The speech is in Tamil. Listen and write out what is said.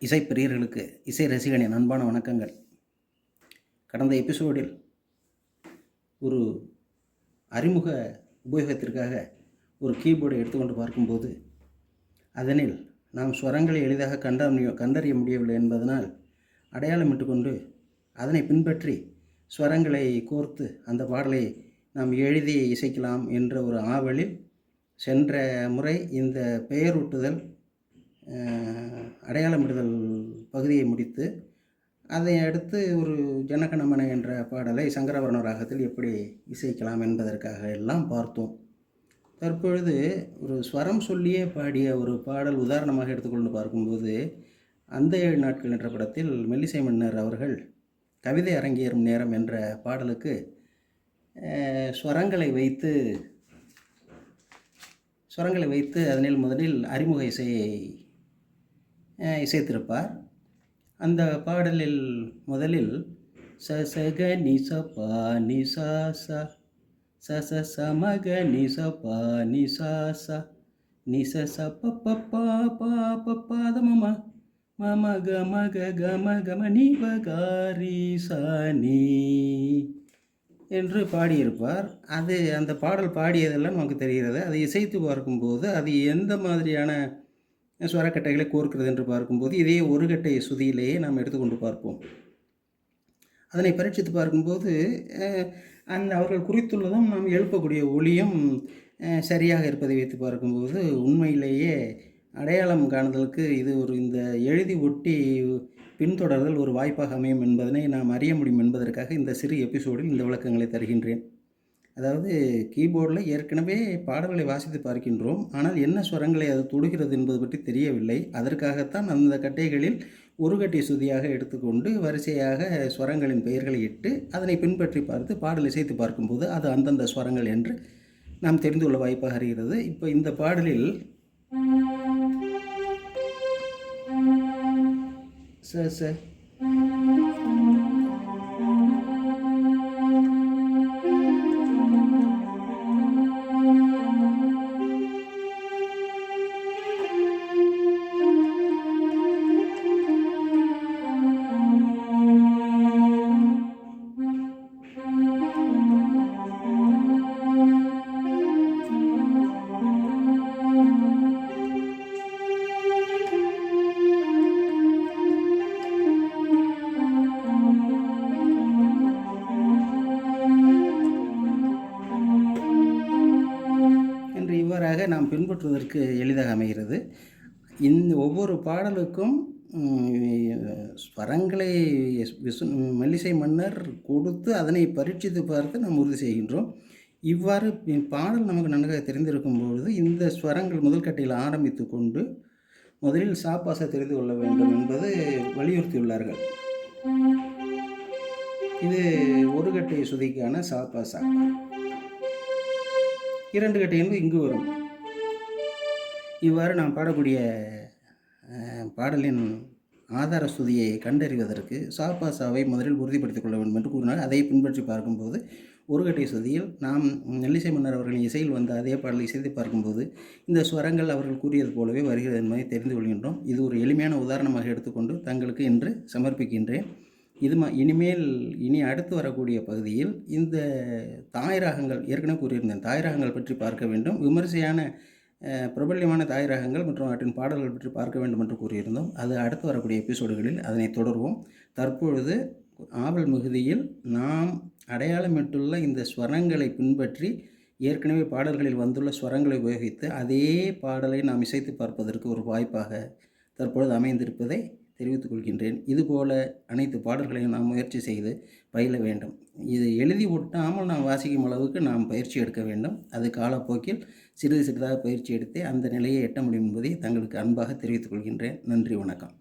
இசைப்பிரியர்களுக்கு இசை ரசிகனின் அன்பான வணக்கங்கள். கடந்த எபிசோடில் ஒரு அறிமுக உபயோகத்திற்காக ஒரு கீபோர்டை எடுத்துக்கொண்டு பார்க்கும்போது அதனில் நாம் ஸ்வரங்களை எளிதாக கண்டறிய முடியவில்லை என்பதனால் அடையாளமிட்டு கொண்டு அதனை பின்பற்றி ஸ்வரங்களை கோர்த்து அந்த பாடலை நாம் எழுதி இசைக்கலாம் என்ற ஒரு ஆவலில் சென்ற முறை இந்த பெயரூட்டுதல் அடையாளமிடுதல் பகுதியை முடித்து அதை அடுத்து ஒரு ஜனகணமன என்ற பாடலை சங்கராபரண ராகத்தில் எப்படி இசைக்கலாம் என்பதற்காக எல்லாம் பார்த்தோம். தற்பொழுது ஒரு ஸ்வரம் சொல்லியே பாடிய ஒரு பாடல் உதாரணமாக எடுத்துக்கொண்டு பார்க்கும்போது அந்த 7 நாட்கள் என்ற படத்தில் மெல்லிசை மன்னர் அவர்கள் கவிதை அரங்கேறும் நேரம் என்ற பாடலுக்கு ஸ்வரங்களை வைத்து அதனில் முதலில் அறிமுக இசையை இசைத்திருப்பார். அந்த பாடலில் முதலில் ச ச க நி ச ப நி சா ச ச ச ச ம க நி ச ப நி சா ச நி ச ச ப ப ப ப ப ப த ம ம ம க ம க க ம க ம நி ப க ரி ச நீ என்று பாடியிருப்பார். அந்த பாடல் பாடியதெல்லாம் நமக்கு தெரிகிறது. அதை இசைத்து பார்க்கும்போது அது எந்த மாதிரியான ஸ்வரக்கட்டைகளை கோர்க்கிறது என்று பார்க்கும்போது இதே ஒரு கட்டை சுதியிலேயே நாம் எடுத்துக்கொண்டு பார்ப்போம். அதனை பரீட்சித்து பார்க்கும்போது அவர்கள் குறித்துள்ளதும் நாம் எழுப்பக்கூடிய ஒளியும் சரியாக இருப்பதை வைத்து பார்க்கும்போது உண்மையிலேயே அடையாளம் காணுதலுக்கு இது இந்த எழுதி ஒட்டி பின்தொடர்தல் ஒரு வாய்ப்பாக அமையும் என்பதனை நாம் அறிய முடியும் என்பதற்காக இந்த சிறு எபிசோடில் இந்த விளக்கங்களை தருகின்றேன். அதாவது கீபோர்டில் ஏற்கனவே பாடல்களை வாசித்து பார்க்கின்றோம், ஆனால் என்ன ஸ்வரங்களை அது தொடுகிறது என்பது பற்றி தெரியவில்லை. அதற்காகத்தான் அந்த கட்டைகளில் ஒரு கட்டை சுதியாக எடுத்துக்கொண்டு வரிசையாக ஸ்வரங்களின் பெயர்களை இட்டு அதனை பின்பற்றி பார்த்து பாடல் இசைத்து பார்க்கும்போது அது அந்தந்த ஸ்வரங்கள் என்று நாம் தெரிந்து கொள்ள வாய்ப்பாக அறிகிறது. இப்போ இந்த பாடலில் ச ச இவ்வாறாக நாம் பின்பற்றுவதற்கு எளிதாக அமைகிறது. ஒவ்வொரு பாடலுக்கும் ஸ்வரங்களை மெல்லிசை மன்னர் கொடுத்து அதனை பரீட்சித்து பார்த்து நாம் உறுதி செய்கின்றோம். இவ்வாறு பாடல் நமக்கு நன்றாக தெரிந்திருக்கும் பொழுது இந்த ஸ்வரங்கள் முதல் கட்டையில் ஆரம்பித்து கொண்டு முதலில் சாப்பாசா தெரிந்து கொள்ள வேண்டும் என்பது வலியுறுத்தியுள்ளார்கள். இது ஒரு கட்டை சுதிக்கான சாப்பாசா. 2 கட்டை என்பது இங்கு வரும். இவ்வாறு நாம் பாடக்கூடிய பாடலின் ஆதார சுதியை கண்டறிவதற்கு சாப்பாசாவை முதலில் உறுதிப்படுத்திக் கொள்ள வேண்டும் என்று கூறினார். அதை பின்பற்றி பார்க்கும்போது ஒரு கட்டை சுதியில் நாம் மெல்லிசை மன்னர் அவர்களின் இசையில் வந்த அதே பாடலை இசைத்து பார்க்கும்போது இந்த ஸ்வரங்கள் அவர்கள் கூறியது போலவே வருகிறது என்பதை தெரிந்து கொள்கின்றோம். இது ஒரு எளிமையான உதாரணமாக எடுத்துக்கொண்டு தங்களுக்கு இன்று சமர்ப்பிக்கின்றேன். இனி அடுத்து வரக்கூடிய பகுதியில் இந்த தாய்ராகங்கள் ஏற்கனவே கூறியிருந்தேன். தாய்ராகங்கள் பற்றி பார்க்க வேண்டும். விமர்சையான பிரபல்யமான தாய்ராகங்கள் மற்றும் அவற்றின் பாடல்கள் பற்றி பார்க்க வேண்டும் என்று கூறியிருந்தோம். அது அடுத்து வரக்கூடிய எபிசோடுகளில் அதனை தொடர்வோம். தற்பொழுது ஆவல் மிகுதியில் நாம் அடையாளமிட்டுள்ள இந்த ஸ்வரங்களை பின்பற்றி ஏற்கனவே பாடல்களில் வந்துள்ள ஸ்வரங்களை உபயோகித்து அதே பாடலை நாம் இசைத்து பார்ப்பதற்கு ஒரு வாய்ப்பாக தற்பொழுது அமைந்திருப்பதை தெரிவித்துக் கொள்கின்றேன். இதுபோல அனைத்து பாடல்களையும் நாம் முயற்சி செய்து பயில வேண்டும். இது எழுதி ஒட்டாமல் நாம் வாசிக்கும் அளவுக்கு நாம் பயிற்சி எடுக்க வேண்டும். அது காலப்போக்கில் சிறிது சிறிதாக பயிற்சி எடுத்து அந்த நிலையை எட்ட முடியும் என்பதை தங்களுக்கு அன்பாக தெரிவித்துக் கொள்கின்றேன். நன்றி, வணக்கம்.